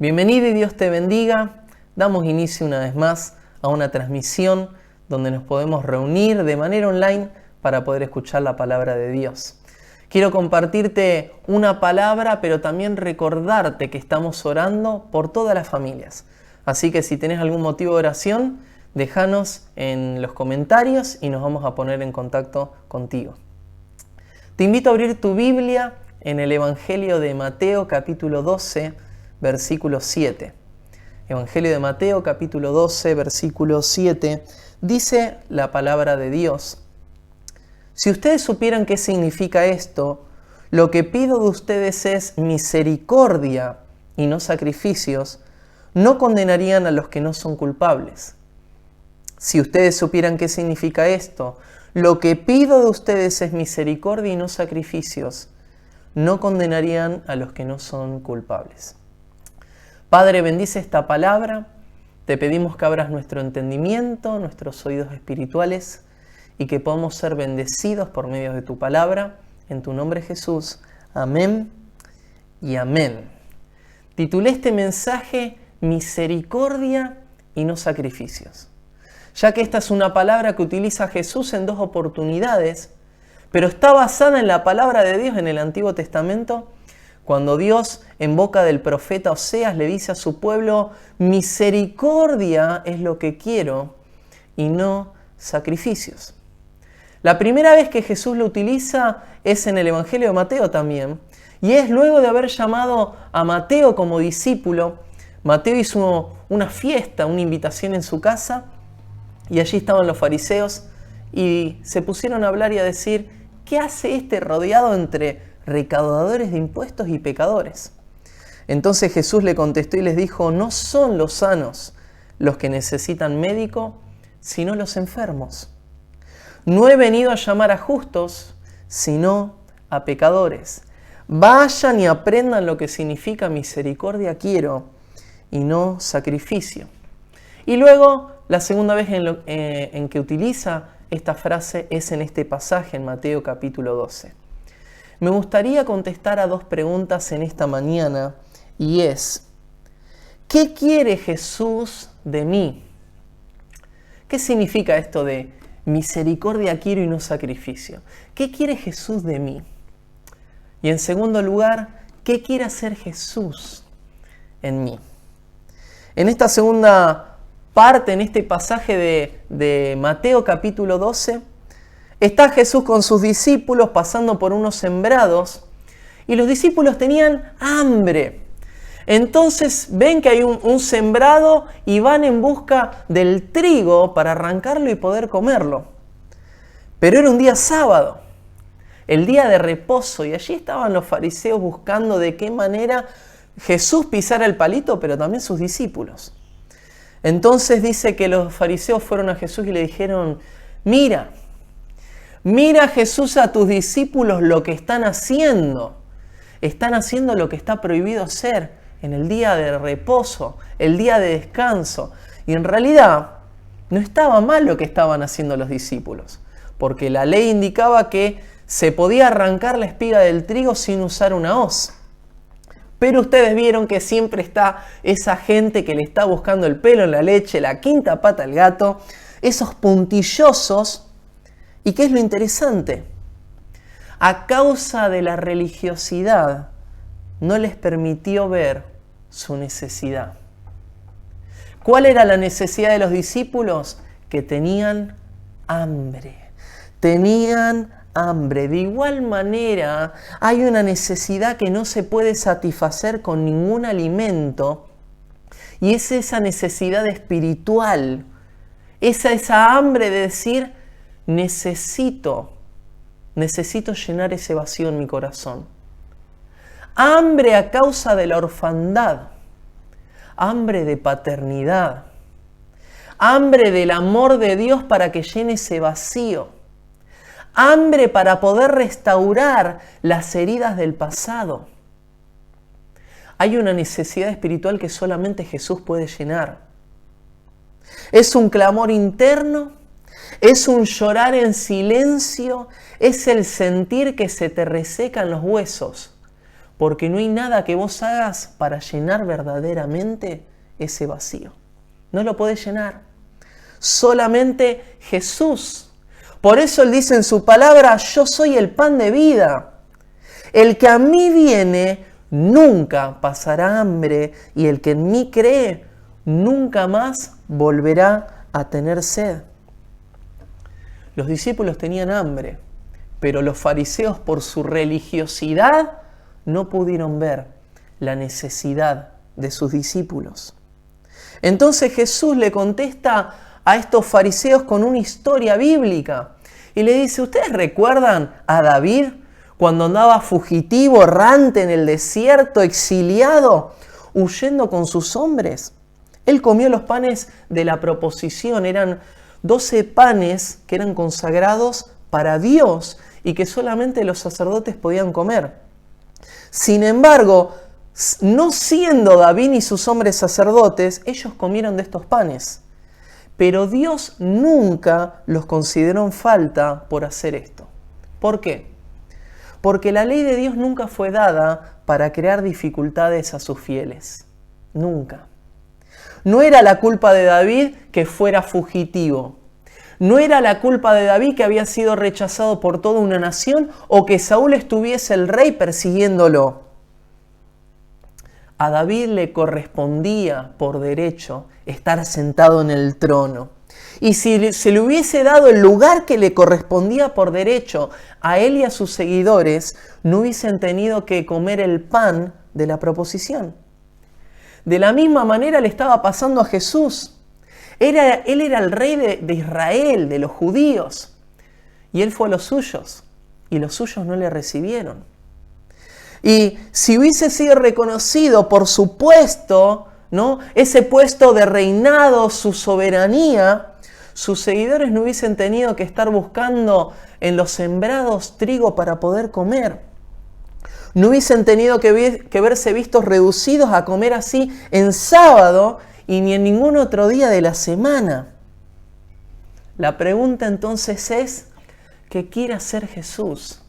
Bienvenido y Dios te bendiga. Damos inicio una vez más a una transmisión donde nos podemos reunir de manera online para poder escuchar la palabra de Dios. Quiero compartirte una palabra, pero también recordarte que estamos orando por todas las familias. Así que si tenés algún motivo de oración, déjanos en los comentarios y nos vamos a poner en contacto contigo. Te invito a abrir tu Biblia en el Evangelio de Mateo capítulo 12, versículo 7. Evangelio de Mateo capítulo 12, versículo 7, dice la palabra de Dios: si ustedes supieran qué significa esto, lo que pido de ustedes es misericordia y no sacrificios, no condenarían a los que no son culpables. Si ustedes supieran qué significa esto, lo que pido de ustedes es misericordia y no sacrificios, no condenarían a los que no son culpables. Padre, bendice esta palabra. Te pedimos que abras nuestro entendimiento, nuestros oídos espirituales y que podamos ser bendecidos por medio de tu palabra. En tu nombre, Jesús. Amén y amén. Titulé este mensaje Misericordia y no sacrificios, ya que esta es una palabra que utiliza Jesús en dos oportunidades, pero está basada en la palabra de Dios en el Antiguo Testamento, cuando Dios en boca del profeta Oseas le dice a su pueblo: misericordia es lo que quiero y no sacrificios. La primera vez que Jesús lo utiliza es en el Evangelio de Mateo también, y es luego de haber llamado a Mateo como discípulo. Mateo hizo una fiesta, una invitación en su casa, y allí estaban los fariseos y se pusieron a hablar y a decir: ¿qué hace este rodeado entre recaudadores de impuestos y pecadores? Entonces Jesús le contestó y les dijo: no son los sanos los que necesitan médico, sino los enfermos. No he venido a llamar a justos, sino a pecadores. Vayan y aprendan lo que significa misericordia quiero y no sacrificio. Y luego, la segunda vez en que utiliza esta frase es en este pasaje en Mateo capítulo 12. Me gustaría contestar a dos preguntas en esta mañana, y es: ¿qué quiere Jesús de mí? ¿Qué significa esto de misericordia quiero y no sacrificio? ¿Qué quiere Jesús de mí? Y en segundo lugar, ¿qué quiere hacer Jesús en mí? En esta segunda parte, en este pasaje de Mateo capítulo 12, está Jesús con sus discípulos pasando por unos sembrados y los discípulos tenían hambre. Entonces ven que hay un sembrado y van en busca del trigo para arrancarlo y poder comerlo. Pero era un día sábado, el día de reposo, y allí estaban los fariseos buscando de qué manera Jesús pisara el palito, pero también sus discípulos. Entonces dice que los fariseos fueron a Jesús y le dijeron: mira Jesús, a tus discípulos lo que están haciendo lo que está prohibido hacer en el día de reposo, el día de descanso. Y en realidad no estaba mal lo que estaban haciendo los discípulos, porque la ley indicaba que se podía arrancar la espiga del trigo sin usar una hoz. Pero ustedes vieron que siempre está esa gente que le está buscando el pelo en la leche, la quinta pata al gato, esos puntillosos. ¿Y qué es lo interesante? A causa de la religiosidad, no les permitió ver su necesidad. ¿Cuál era la necesidad de los discípulos? Que tenían hambre. Tenían hambre. De igual manera, hay una necesidad que no se puede satisfacer con ningún alimento, y es esa necesidad espiritual. Esa hambre de decir: necesito llenar ese vacío en mi corazón. Hambre a causa de la orfandad, hambre de paternidad, hambre del amor de Dios para que llene ese vacío, hambre para poder restaurar las heridas del pasado. Hay una necesidad espiritual que solamente Jesús puede llenar. Es un clamor interno, es un llorar en silencio, es el sentir que se te resecan los huesos, porque no hay nada que vos hagas para llenar verdaderamente ese vacío. No lo podés llenar. Solamente Jesús. Por eso Él dice en su palabra, yo soy el pan de vida. El que a mí viene nunca pasará hambre, y el que en mí cree nunca más volverá a tener sed. Los discípulos tenían hambre, pero los fariseos, por su religiosidad, no pudieron ver la necesidad de sus discípulos. Entonces Jesús le contesta a estos fariseos con una historia bíblica y le dice, ¿ustedes recuerdan a David cuando andaba fugitivo, errante en el desierto, exiliado, huyendo con sus hombres? Él comió los panes de la proposición, eran 12 panes que eran consagrados para Dios y que solamente los sacerdotes podían comer. Sin embargo, no siendo David ni sus hombres sacerdotes, ellos comieron de estos panes. Pero Dios nunca los consideró en falta por hacer esto. ¿Por qué? Porque la ley de Dios nunca fue dada para crear dificultades a sus fieles. Nunca. No era la culpa de David que fuera fugitivo. No era la culpa de David que había sido rechazado por toda una nación o que Saúl estuviese el rey persiguiéndolo. A David le correspondía por derecho estar sentado en el trono. Y si se le hubiese dado el lugar que le correspondía por derecho a él y a sus seguidores, no hubiesen tenido que comer el pan de la proposición. De la misma manera le estaba pasando a Jesús. Él era el rey de Israel, de los judíos. Y él fue a los suyos. Y los suyos no le recibieron. Y si hubiese sido reconocido por su puesto, ¿no? Ese puesto de reinado, su soberanía, sus seguidores no hubiesen tenido que estar buscando en los sembrados trigo para poder comer. No hubiesen tenido que verse vistos reducidos a comer así en sábado y ni en ningún otro día de la semana. La pregunta entonces es, ¿qué quiere hacer Jesús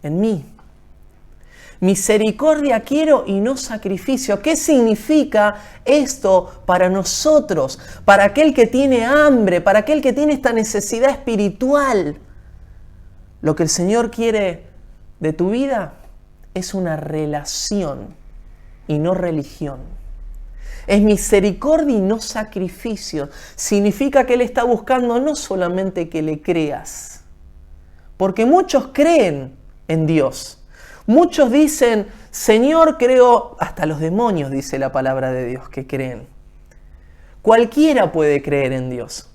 en mí? Misericordia quiero y no sacrificio. ¿Qué significa esto para nosotros? Para aquel que tiene hambre, para aquel que tiene esta necesidad espiritual. Lo que el Señor quiere de tu vida es una relación y no religión. Es misericordia y no sacrificio. Significa que Él está buscando no solamente que le creas, porque muchos creen en Dios. Muchos dicen, Señor, creo, hasta los demonios dice la palabra de Dios que creen. Cualquiera puede creer en Dios.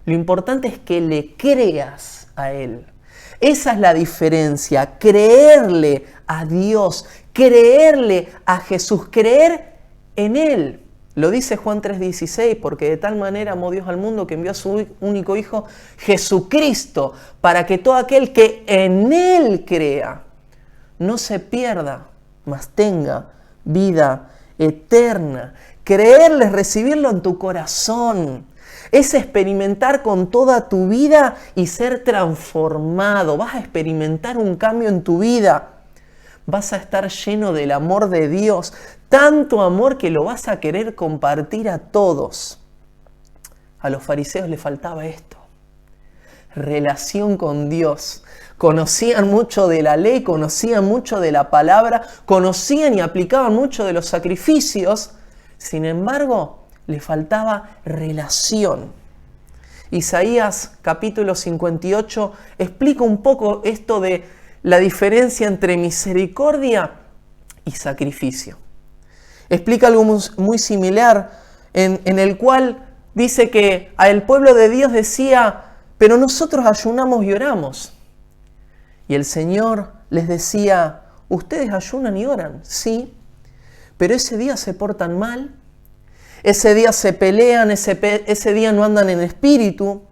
Lo importante es que le creas a Él. Esa es la diferencia, creerle a Dios, creerle a Jesús, creer en Él. Lo dice Juan 3:16, porque de tal manera amó Dios al mundo que envió a su único Hijo, Jesucristo, para que todo aquel que en Él crea, no se pierda, mas tenga vida eterna. Creerle es recibirlo en tu corazón. Es experimentar con toda tu vida y ser transformado. Vas a experimentar un cambio en tu vida. Vas a estar lleno del amor de Dios. Tanto amor que lo vas a querer compartir a todos. A los fariseos les faltaba esto. Relación con Dios. Conocían mucho de la ley, conocían mucho de la palabra, conocían y aplicaban mucho de los sacrificios. Sin embargo, le faltaba relación. Isaías capítulo 58 explica un poco esto de la diferencia entre misericordia y sacrificio. Explica algo muy similar en el cual dice que el pueblo de Dios decía, pero nosotros ayunamos y oramos. Y el Señor les decía, ¿ustedes ayunan y oran? Sí, pero ese día se portan mal, ese día se pelean, ese día no andan en espíritu.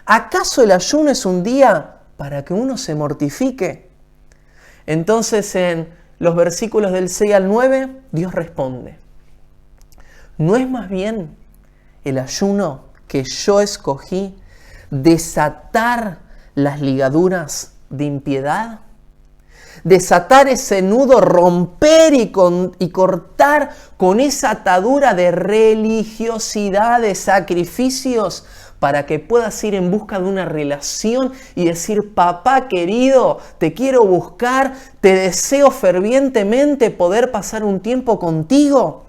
¿Acaso el ayuno es un día para que uno se mortifique? Entonces en los versículos del 6 al 9, Dios responde, ¿no es más bien el ayuno que yo escogí desatar las ligaduras de impiedad? desatar ese nudo, romper y cortar con esa atadura de religiosidad, de sacrificios, para que puedas ir en busca de una relación y decir: papá querido, te quiero buscar, te deseo fervientemente poder pasar un tiempo contigo.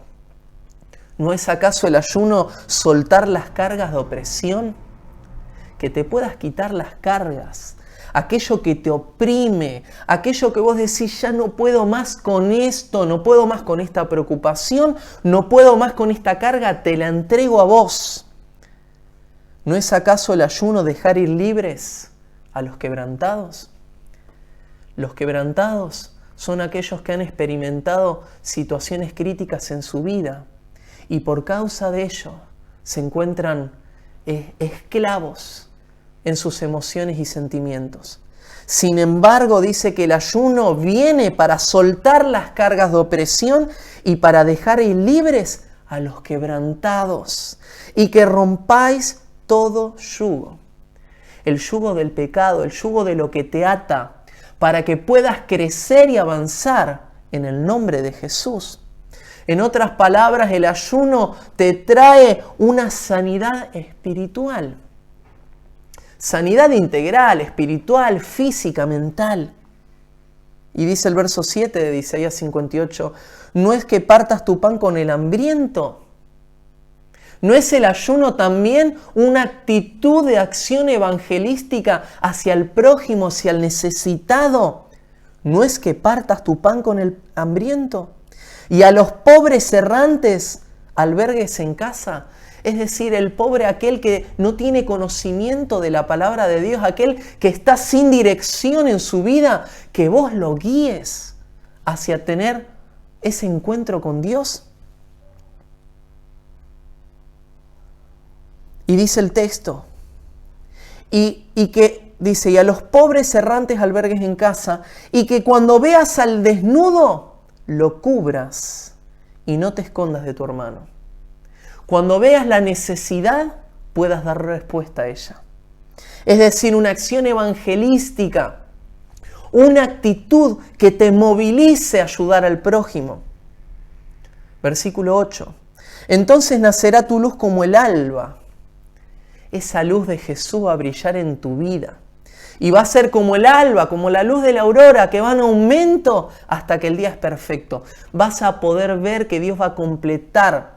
¿No es acaso el ayuno soltar las cargas de opresión? Que te puedas quitar las cargas, aquello que te oprime, aquello que vos decís: ya no puedo más con esto, no puedo más con esta preocupación, no puedo más con esta carga, te la entrego a vos. ¿No es acaso el ayuno dejar ir libres a los quebrantados? Los quebrantados son aquellos que han experimentado situaciones críticas en su vida y por causa de ello se encuentran esclavos en sus emociones y sentimientos. Sin embargo, dice que el ayuno viene para soltar las cargas de opresión y para dejar ir libres a los quebrantados y que rompáis todo yugo. El yugo del pecado, el yugo de lo que te ata, para que puedas crecer y avanzar en el nombre de Jesús. En otras palabras, el ayuno te trae una sanidad espiritual. Sanidad integral, espiritual, física, mental. Y dice el verso 7 de Isaías 58, no es que partas tu pan con el hambriento. ¿No es el ayuno también una actitud de acción evangelística hacia el prójimo, hacia el necesitado? ¿No es que partas tu pan con el hambriento? Y a los pobres errantes albergues en casa. Es decir, el pobre, aquel que no tiene conocimiento de la palabra de Dios, aquel que está sin dirección en su vida, que vos lo guíes hacia tener ese encuentro con Dios. Y dice el texto, y que dice, y a los pobres errantes albergues en casa, y que cuando veas al desnudo, lo cubras y no te escondas de tu hermano. Cuando veas la necesidad, puedas dar respuesta a ella. Es decir, una acción evangelística, una actitud que te movilice a ayudar al prójimo. Versículo 8. Entonces nacerá tu luz como el alba. Esa luz de Jesús va a brillar en tu vida. Y va a ser como el alba, como la luz de la aurora, que va en aumento hasta que el día es perfecto. Vas a poder ver que Dios va a completar,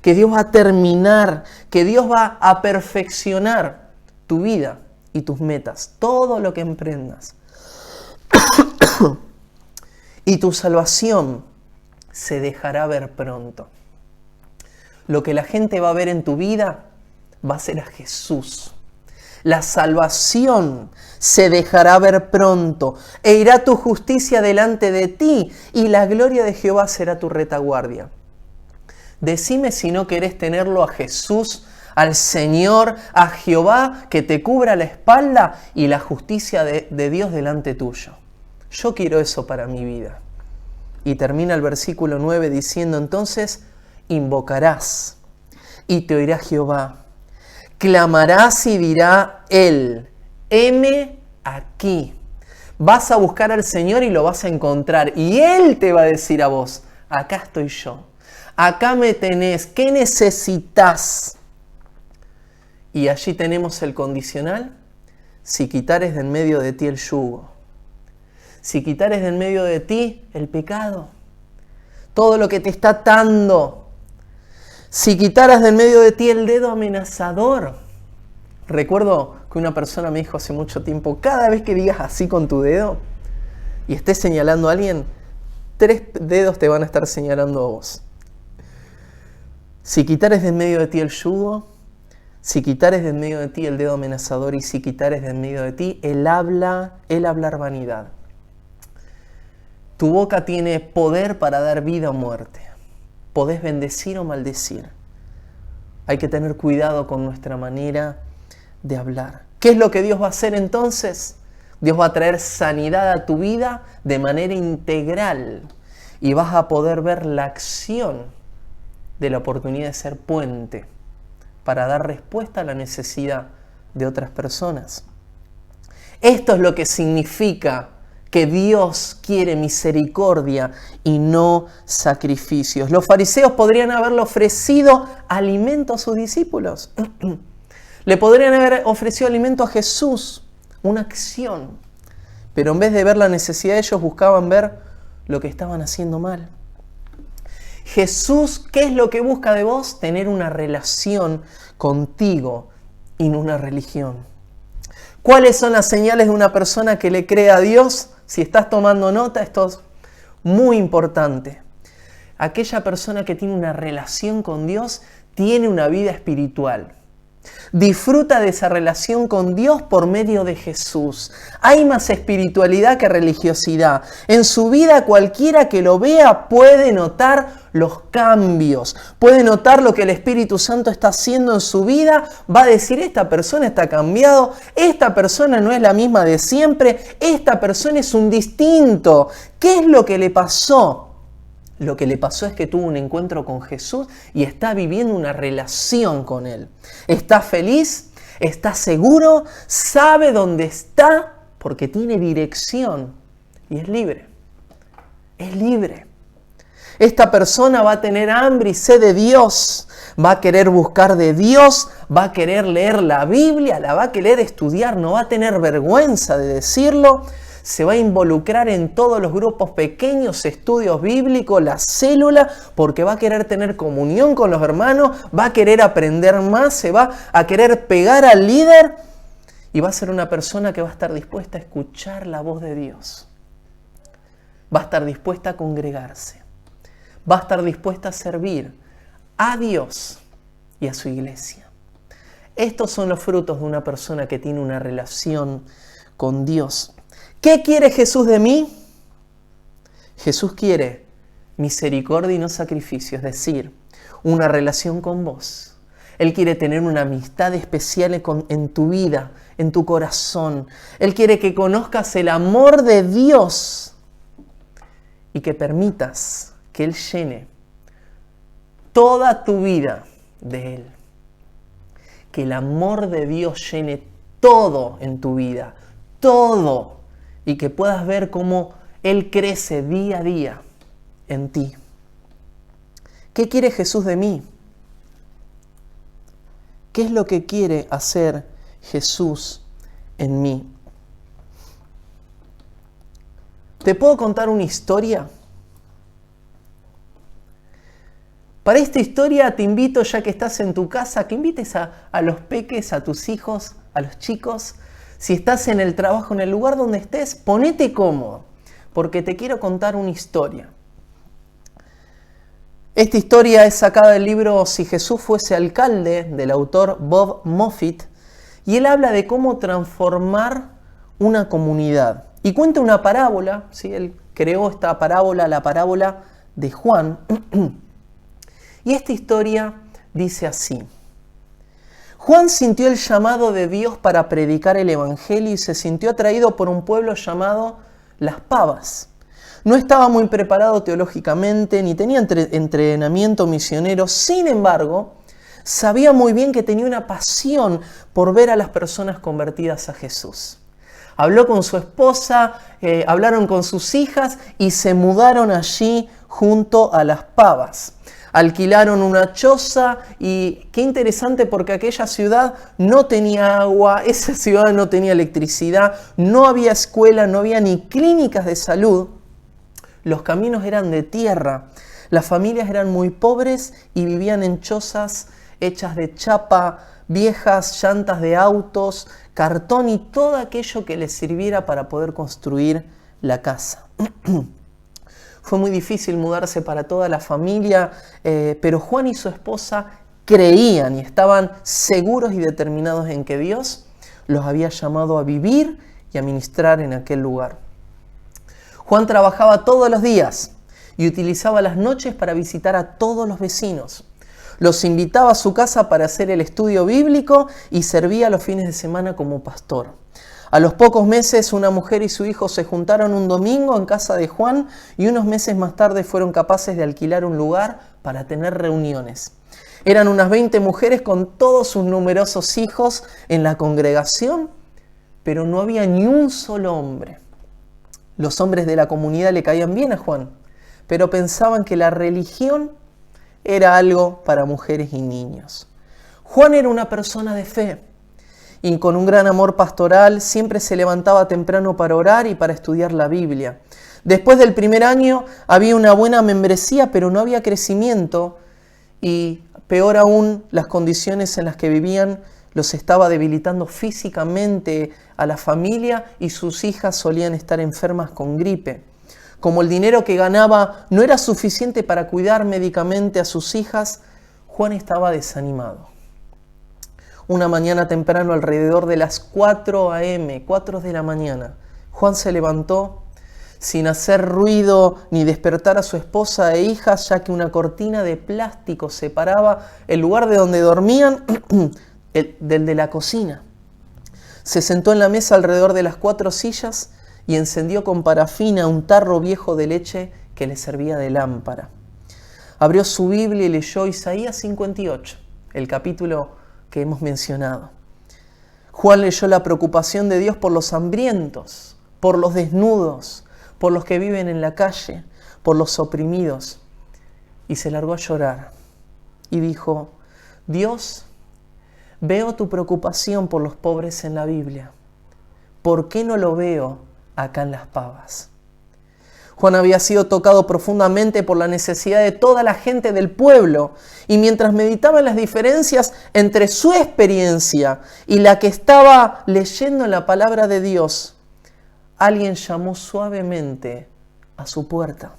que Dios va a terminar, que Dios va a perfeccionar tu vida y tus metas, todo lo que emprendas. Y tu salvación se dejará ver pronto. Lo que la gente va a ver en tu vida va a ser a Jesús. La salvación se dejará ver pronto e irá tu justicia delante de ti y la gloria de Jehová será tu retaguardia. Decime si no querés tenerlo a Jesús, al Señor, a Jehová, que te cubra la espalda y la justicia de Dios delante tuyo. Yo quiero eso para mi vida. Y termina el versículo 9 diciendo, entonces invocarás y te oirá Jehová. Clamarás y dirá Él, heme aquí. Vas a buscar al Señor y lo vas a encontrar. Y Él te va a decir a vos, acá estoy yo. Acá me tenés. ¿Qué necesitas? Y allí tenemos el condicional. Si quitares de en medio de ti el yugo. Si quitares de en medio de ti el pecado. Todo lo que te está atando. Si quitaras de en medio de ti el dedo amenazador. Recuerdo que una persona me dijo hace mucho tiempo, cada vez que digas así con tu dedo y estés señalando a alguien, 3 dedos te van a estar señalando a vos. Si quitares de en medio de ti el yugo, si quitares de en medio de ti el dedo amenazador y si quitares de en medio de ti el hablar vanidad. Tu boca tiene poder para dar vida o muerte. Podés bendecir o maldecir. Hay que tener cuidado con nuestra manera de hablar. ¿Qué es lo que Dios va a hacer entonces? Dios va a traer sanidad a tu vida de manera integral y vas a poder ver la acción de la oportunidad de ser puente para dar respuesta a la necesidad de otras personas. Esto es lo que significa que Dios quiere misericordia y no sacrificios. Los fariseos podrían haberle ofrecido alimento a sus discípulos. Le podrían haber ofrecido alimento a Jesús, una acción. Pero en vez de ver la necesidad de ellos, buscaban ver lo que estaban haciendo mal. Jesús, ¿qué es lo que busca de vos? Tener una relación contigo y no una religión. ¿Cuáles son las señales de una persona que le cree a Dios? Si estás tomando nota, esto es muy importante. Aquella persona que tiene una relación con Dios tiene una vida espiritual. Disfruta de esa relación con Dios por medio de Jesús. Hay más espiritualidad que religiosidad. En su vida cualquiera que lo vea puede notar los cambios, puede notar lo que el Espíritu Santo está haciendo en su vida. Va a decir, esta persona está cambiado, esta persona no es la misma de siempre, esta persona es un distinto. ¿Qué es lo que le pasó? Lo que le pasó es que tuvo un encuentro con Jesús y está viviendo una relación con Él. Está feliz, está seguro, sabe dónde está porque tiene dirección y es libre. Es libre. Esta persona va a tener hambre y sed de Dios, va a querer buscar de Dios, va a querer leer la Biblia, la va a querer estudiar, no va a tener vergüenza de decirlo. Se va a involucrar en todos los grupos pequeños, estudios bíblicos, la célula, porque va a querer tener comunión con los hermanos, va a querer aprender más, se va a querer pegar al líder y va a ser una persona que va a estar dispuesta a escuchar la voz de Dios. Va a estar dispuesta a congregarse, va a estar dispuesta a servir a Dios y a su iglesia. Estos son los frutos de una persona que tiene una relación con Dios. ¿Qué quiere Jesús de mí? Jesús quiere misericordia y no sacrificio, es decir, una relación con vos. Él quiere tener una amistad especial en tu vida, en tu corazón. Él quiere que conozcas el amor de Dios y que permitas que Él llene toda tu vida de Él. Que el amor de Dios llene todo en tu vida, todo. Y que puedas ver cómo Él crece día a día en ti. ¿Qué quiere Jesús de mí? ¿Qué es lo que quiere hacer Jesús en mí? ¿Te puedo contar una historia? Para esta historia te invito, ya que estás en tu casa, que invites a los peques, a tus hijos, a los chicos. Si estás en el trabajo, en el lugar donde estés, ponete cómodo, porque te quiero contar una historia. Esta historia es sacada del libro Si Jesús fuese alcalde, del autor Bob Moffitt, y él habla de cómo transformar una comunidad. Y cuenta una parábola, ¿sí? Él creó esta parábola, la parábola de Juan, y esta historia dice así. Juan sintió el llamado de Dios para predicar el Evangelio y se sintió atraído por un pueblo llamado Las Pavas. No estaba muy preparado teológicamente, ni tenía entrenamiento misionero. Sin embargo, sabía muy bien que tenía una pasión por ver a las personas convertidas a Jesús. Habló con su esposa, hablaron con sus hijas y se mudaron allí junto a Las Pavas. Alquilaron una choza y qué interesante porque aquella ciudad no tenía agua, esa ciudad no tenía electricidad, no había escuela, no había ni clínicas de salud. Los caminos eran de tierra, las familias eran muy pobres y vivían en chozas hechas de chapa, viejas llantas de autos, cartón y todo aquello que les sirviera para poder construir la casa. Fue muy difícil mudarse para toda la familia, pero Juan y su esposa creían y estaban seguros y determinados en que Dios los había llamado a vivir y a ministrar en aquel lugar. Juan trabajaba todos los días y utilizaba las noches para visitar a todos los vecinos. Los invitaba a su casa para hacer el estudio bíblico y servía los fines de semana como pastor. A los pocos meses, una mujer y su hijo se juntaron un domingo en casa de Juan y unos meses más tarde fueron capaces de alquilar un lugar para tener reuniones. Eran unas 20 mujeres con todos sus numerosos hijos en la congregación, pero no había ni un solo hombre. Los hombres de la comunidad le caían bien a Juan, pero pensaban que la religión era algo para mujeres y niños. Juan era una persona de fe y con un gran amor pastoral siempre se levantaba temprano para orar y para estudiar la Biblia. Después del primer año había una buena membresía, pero no había crecimiento y peor aún, las condiciones en las que vivían los estaba debilitando físicamente a la familia y sus hijas solían estar enfermas con gripe. Como el dinero que ganaba no era suficiente para cuidar médicamente a sus hijas, Juan estaba desanimado. Una mañana temprano, alrededor de las 4 a.m., 4 de la mañana, Juan se levantó sin hacer ruido ni despertar a su esposa e hijas, ya que una cortina de plástico separaba el lugar de donde dormían del de la cocina. Se sentó en la mesa alrededor de las 4 sillas y encendió con parafina un tarro viejo de leche que le servía de lámpara. Abrió su Biblia y leyó Isaías 58, el capítulo que hemos mencionado. Juan leyó la preocupación de Dios por los hambrientos, por los desnudos, por los que viven en la calle, por los oprimidos. Y se largó a llorar y dijo: Dios, veo tu preocupación por los pobres en la Biblia. ¿Por qué no lo veo acá en Las Pavas? Juan había sido tocado profundamente por la necesidad de toda la gente del pueblo, y mientras meditaba en las diferencias entre su experiencia y la que estaba leyendo en la palabra de Dios, alguien llamó suavemente a su puerta.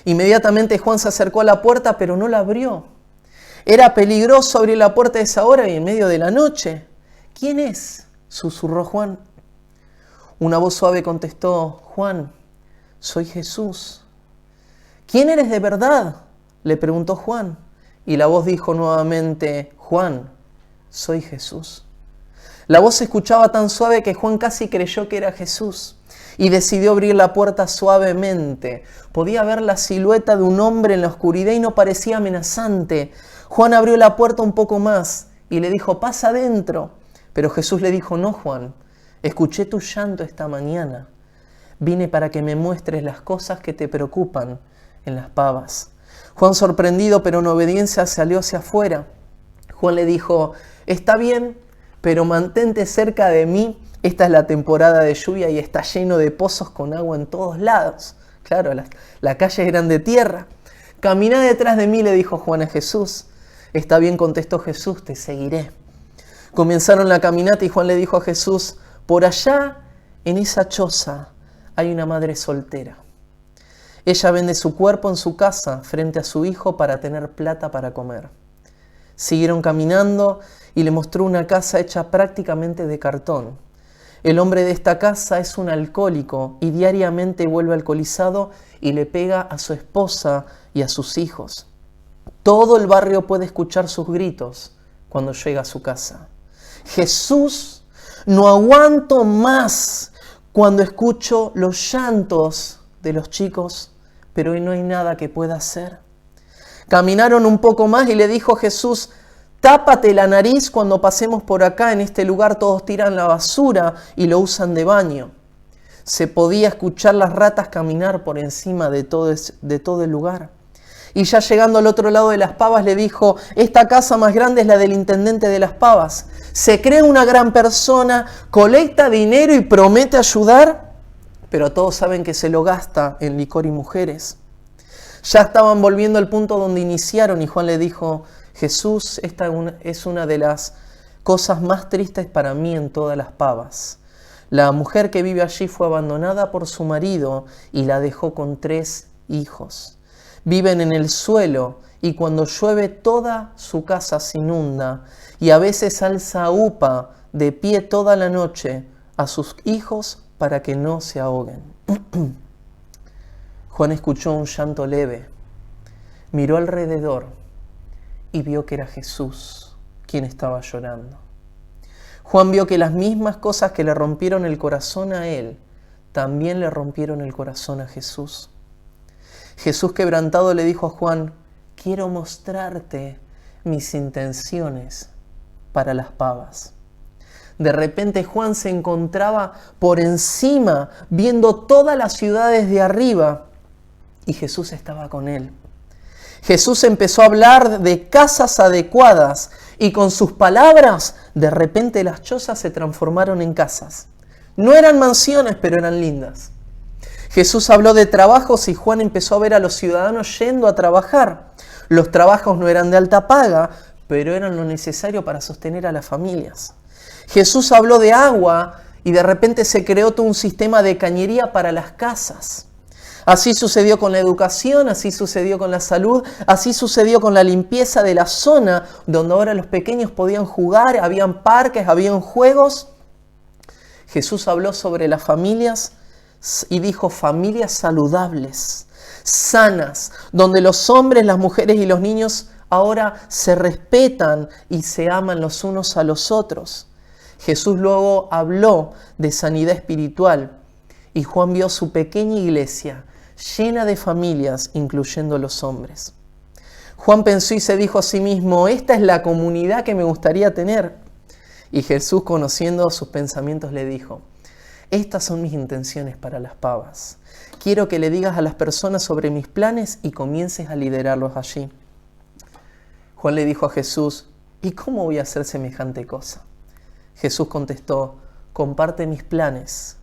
Inmediatamente Juan se acercó a la puerta, pero no la abrió. Era peligroso abrir la puerta a esa hora y en medio de la noche. ¿Quién es?, susurró Juan. Una voz suave contestó: Juan, soy Jesús. ¿Quién eres de verdad?, le preguntó Juan. Y la voz dijo nuevamente: Juan, soy Jesús. La voz se escuchaba tan suave que Juan casi creyó que era Jesús y decidió abrir la puerta suavemente. Podía ver la silueta de un hombre en la oscuridad y no parecía amenazante. Juan abrió la puerta un poco más y le dijo: pasa adentro. Pero Jesús le dijo: no, Juan, escuché tu llanto esta mañana. Vine para que me muestres las cosas que te preocupan en Las Pavas. Juan, sorprendido pero en obediencia, salió hacia afuera. Juan le dijo: está bien, pero mantente cerca de mí. Esta es la temporada de lluvia y está lleno de pozos con agua en todos lados. Claro, la calle es grande tierra. Camina detrás de mí, le dijo Juan a Jesús. Está bien, contestó Jesús, te seguiré. Comenzaron la caminata y Juan le dijo a Jesús: por allá, en esa choza, hay una madre soltera. Ella vende su cuerpo en su casa frente a su hijo para tener plata para comer. Siguieron caminando y le mostró una casa hecha prácticamente de cartón. El hombre de esta casa es un alcohólico y diariamente vuelve alcoholizado y le pega a su esposa y a sus hijos. Todo el barrio puede escuchar sus gritos cuando llega a su casa. Jesús, no aguanto más cuando escucho los llantos de los chicos, pero hoy no hay nada que pueda hacer. Caminaron un poco más y le dijo Jesús: tápate la nariz cuando pasemos por acá. En este lugar todos tiran la basura y lo usan de baño. Se podía escuchar las ratas caminar por encima de todo el lugar. Y ya llegando al otro lado de Las Pavas le dijo: esta casa más grande es la del intendente de Las Pavas. Se cree una gran persona, colecta dinero y promete ayudar, pero todos saben que se lo gasta en licor y mujeres. Ya estaban volviendo al punto donde iniciaron y Juan le dijo: Jesús, esta es una de las cosas más tristes para mí en todas Las Pavas. La mujer que vive allí fue abandonada por su marido y la dejó con 3 hijos. Viven en el suelo y cuando llueve toda su casa se inunda y a veces alza upa de pie toda la noche a sus hijos para que no se ahoguen. Juan escuchó un llanto leve, miró alrededor y vio que era Jesús quien estaba llorando. Juan vio que las mismas cosas que le rompieron el corazón a él, también le rompieron el corazón a Jesús. Jesús, quebrantado, le dijo a Juan: quiero mostrarte mis intenciones para Las Pavas. De repente Juan se encontraba por encima, viendo todas las ciudades de arriba, y Jesús estaba con él. Jesús empezó a hablar de casas adecuadas, y con sus palabras, de repente las chozas se transformaron en casas. No eran mansiones, pero eran lindas. Jesús habló de trabajos y Juan empezó a ver a los ciudadanos yendo a trabajar. Los trabajos no eran de alta paga, pero eran lo necesario para sostener a las familias. Jesús habló de agua y de repente se creó todo un sistema de cañería para las casas. Así sucedió con la educación, así sucedió con la salud, así sucedió con la limpieza de la zona donde ahora los pequeños podían jugar, habían parques, habían juegos. Jesús habló sobre las familias y dijo familias saludables, sanas, donde los hombres, las mujeres y los niños ahora se respetan y se aman los unos a los otros. Jesús luego habló de sanidad espiritual y Juan vio su pequeña iglesia llena de familias, incluyendo los hombres. Juan pensó y se dijo a sí mismo, esta es la comunidad que me gustaría tener. Y Jesús, conociendo sus pensamientos, le dijo, estas son mis intenciones para las pavas. Quiero que le digas a las personas sobre mis planes y comiences a liderarlos allí. Juan le dijo a Jesús, ¿y cómo voy a hacer semejante cosa? Jesús contestó, comparte mis planes,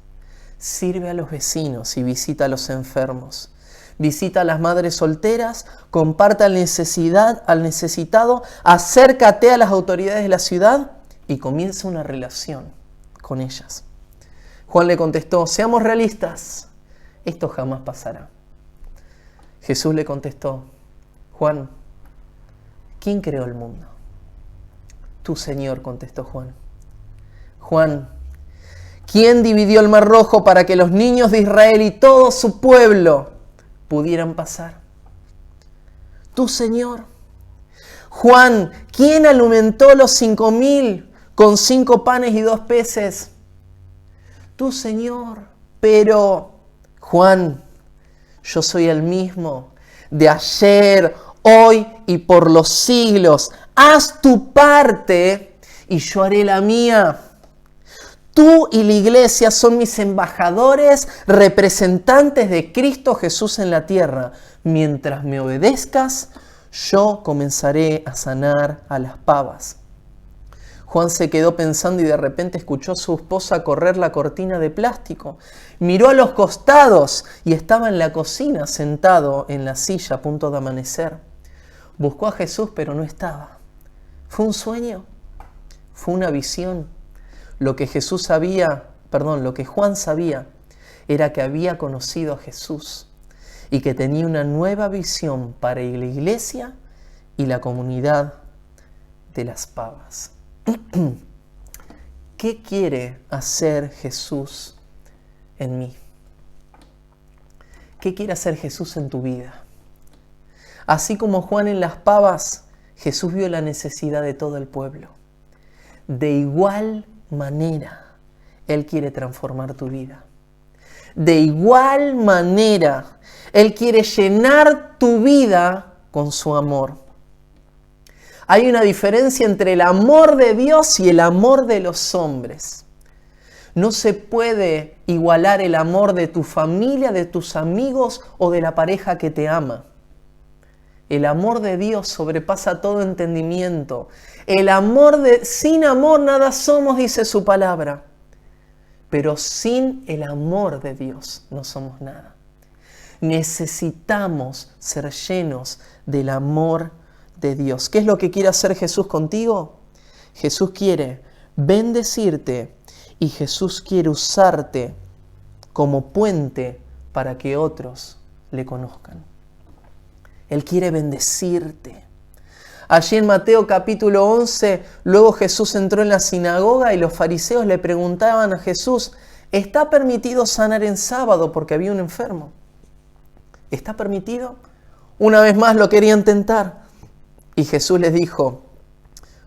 sirve a los vecinos y visita a los enfermos. Visita a las madres solteras, comparte al necesitado, acércate a las autoridades de la ciudad y comienza una relación con ellas. Juan le contestó, seamos realistas, esto jamás pasará. Jesús le contestó, Juan, ¿quién creó el mundo? Tú, Señor, contestó Juan. Juan, ¿quién dividió el mar rojo para que los niños de Israel y todo su pueblo pudieran pasar? Tú, Señor. Juan, ¿quién alimentó los 5,000 con 5 panes y 2 peces? Tú, Señor. Pero, Juan, yo soy el mismo, de ayer, hoy y por los siglos. Haz tu parte y yo haré la mía. Tú y la iglesia son mis embajadores, representantes de Cristo Jesús en la tierra. Mientras me obedezcas, yo comenzaré a sanar a las pavas. Juan se quedó pensando y de repente escuchó a su esposa correr la cortina de plástico. Miró a los costados y estaba en la cocina sentado en la silla a punto de amanecer. Buscó a Jesús pero no estaba. ¿Fue un sueño? ¿Fue una visión? Lo que Juan sabía era que había conocido a Jesús y que tenía una nueva visión para la iglesia y la comunidad de las pavas. ¿Qué quiere hacer Jesús en mí? ¿Qué quiere hacer Jesús en tu vida? Así como Juan en las pavas, Jesús vio la necesidad de todo el pueblo. De igual manera, Él quiere transformar tu vida. De igual manera, Él quiere llenar tu vida con su amor. Hay una diferencia entre el amor de Dios y el amor de los hombres. No se puede igualar el amor de tu familia, de tus amigos o de la pareja que te ama. El amor de Dios sobrepasa todo entendimiento. Sin amor nada somos, dice su palabra. Pero sin el amor de Dios no somos nada. Necesitamos ser llenos del amor de Dios. ¿Qué es lo que quiere hacer Jesús contigo? Jesús quiere bendecirte y Jesús quiere usarte como puente para que otros le conozcan. Él quiere bendecirte. Allí en Mateo capítulo 11, luego Jesús entró en la sinagoga y los fariseos le preguntaban a Jesús, ¿está permitido sanar en sábado porque había un enfermo? ¿Está permitido? Una vez más lo querían tentar. Y Jesús les dijo,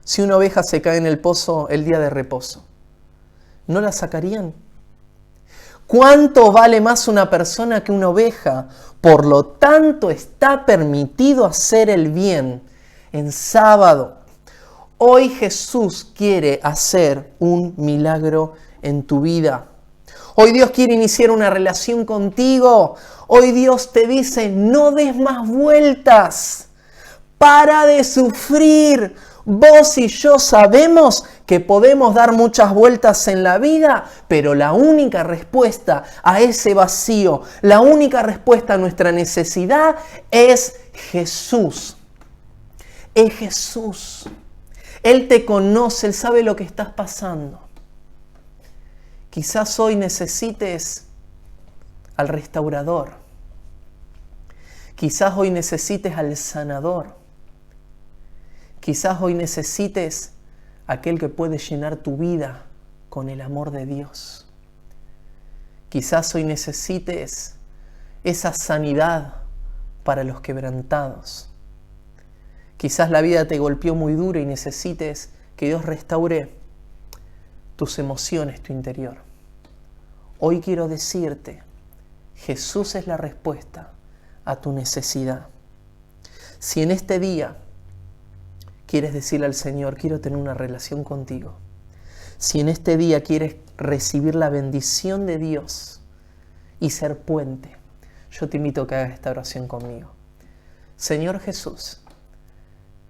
si una oveja se cae en el pozo el día de reposo, ¿no la sacarían? ¿Cuánto vale más una persona que una oveja? Por lo tanto, está permitido hacer el bien en sábado Hoy Jesús quiere hacer un milagro en tu vida. Hoy Dios quiere iniciar una relación contigo. Hoy Dios te dice, no des más vueltas. Para de sufrir. Vos y yo sabemos que podemos dar muchas vueltas en la vida, pero la única respuesta a ese vacío, la única respuesta a nuestra necesidad es Jesús. Es Jesús. Él te conoce, Él sabe lo que estás pasando. Quizás hoy necesites al restaurador. Quizás hoy necesites al sanador. Quizás hoy necesites aquel que puede llenar tu vida con el amor de Dios. Quizás hoy necesites esa sanidad para los quebrantados. Quizás la vida te golpeó muy duro y necesites que Dios restaure tus emociones, tu interior. Hoy quiero decirte, Jesús es la respuesta a tu necesidad. Si en este día quieres decirle al Señor, quiero tener una relación contigo. Si en este día quieres recibir la bendición de Dios y ser puente, yo te invito a que hagas esta oración conmigo. Señor Jesús,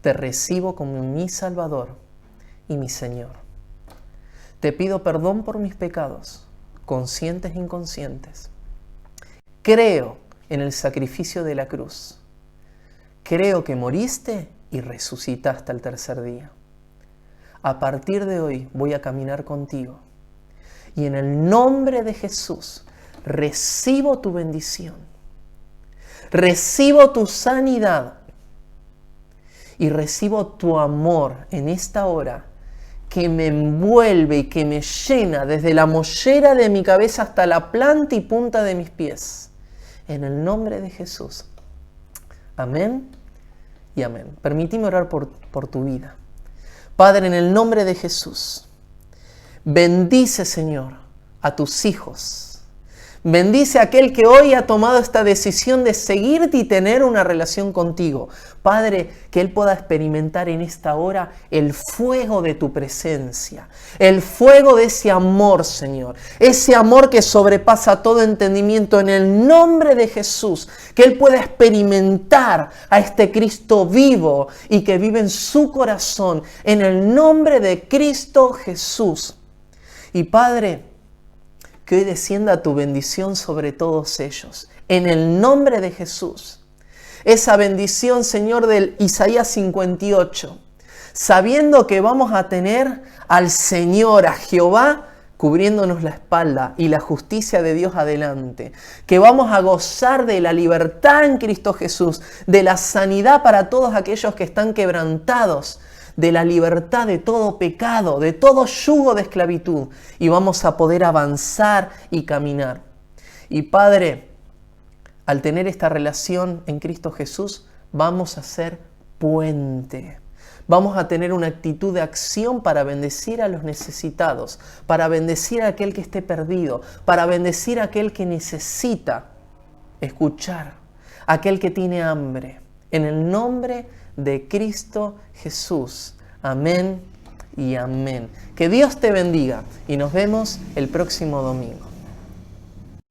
te recibo como mi Salvador y mi Señor. Te pido perdón por mis pecados, conscientes e inconscientes. Creo en el sacrificio de la cruz. Creo que moriste y resucitaste al tercer día. A partir de hoy voy a caminar contigo. Y en el nombre de Jesús recibo tu bendición. Recibo tu sanidad. Y recibo tu amor en esta hora que me envuelve y que me llena desde la mollera de mi cabeza hasta la planta y punta de mis pies. En el nombre de Jesús. Amén y amén. Permíteme orar por tu vida. Padre, en el nombre de Jesús, bendice, Señor, a tus hijos. Bendice a aquel que hoy ha tomado esta decisión de seguirte y tener una relación contigo. Padre, que él pueda experimentar en esta hora el fuego de tu presencia, el fuego de ese amor, Señor, ese amor que sobrepasa todo entendimiento en el nombre de Jesús, que él pueda experimentar a este Cristo vivo y que vive en su corazón, en el nombre de Cristo Jesús. Y Padre, que hoy descienda tu bendición sobre todos ellos, en el nombre de Jesús. Esa bendición, Señor, del Isaías 58, sabiendo que vamos a tener al Señor, a Jehová, cubriéndonos la espalda y la justicia de Dios adelante, que vamos a gozar de la libertad en Cristo Jesús, de la sanidad para todos aquellos que están quebrantados, de la libertad de todo pecado, de todo yugo de esclavitud, y vamos a poder avanzar y caminar. Y Padre, al tener esta relación en Cristo Jesús, vamos a ser puente. Vamos a tener una actitud de acción para bendecir a los necesitados, para bendecir a aquel que esté perdido, para bendecir a aquel que necesita escuchar, a aquel que tiene hambre. En el nombre de Cristo Jesús. Amén y amén. Que Dios te bendiga y nos vemos el próximo domingo.